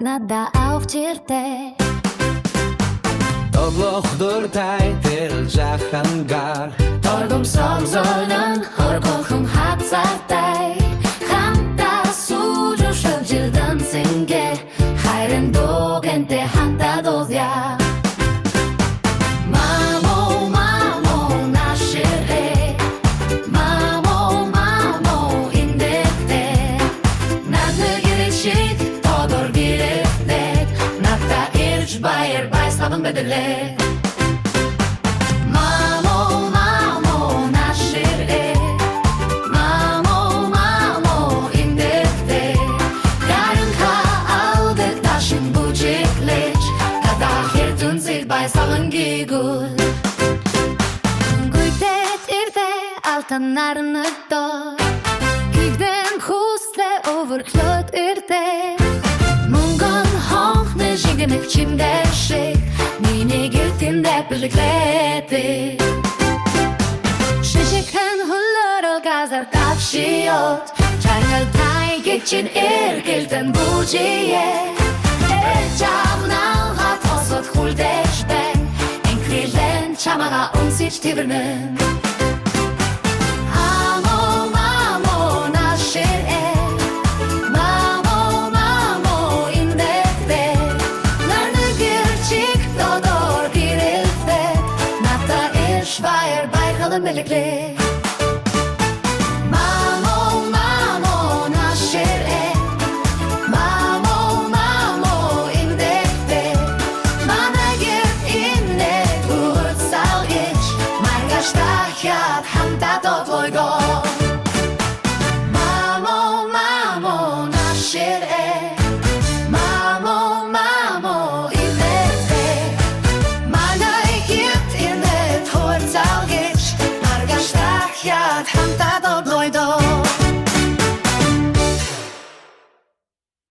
надad auch tirte Toblokdur taytil jahangar Torgum solzolun horkolkum hatsatay Hamta suju şövcildan singe Hayrın doğente hanta dozya Mamo, mamo, nashire Mamo, mamo, indekte Nadlı girişik, todor giriftek Natta irç bayır, bayslavın bedele Mamo, mamo, nashire Mamo, mamo, indekte Yarın ka aldı taşın bucikleç Kadahir tunsil bayslavın gigul Guydet irde altanlarını dor Gigden husle overklöt irde Mungon honkne jigemek çimde şik Mine giltinde birlikleti Şişiken hullur o gazar tavşiyot Çargal tay geçin gilten buciye Ecavnal hat osot huldeşben Enkrilden çamaga unsiç tivrinin Amo, mamo, nashire Mamo, mamo, indekte Nardı girçik dodor girilde Natta iş bayır baykalın birlikte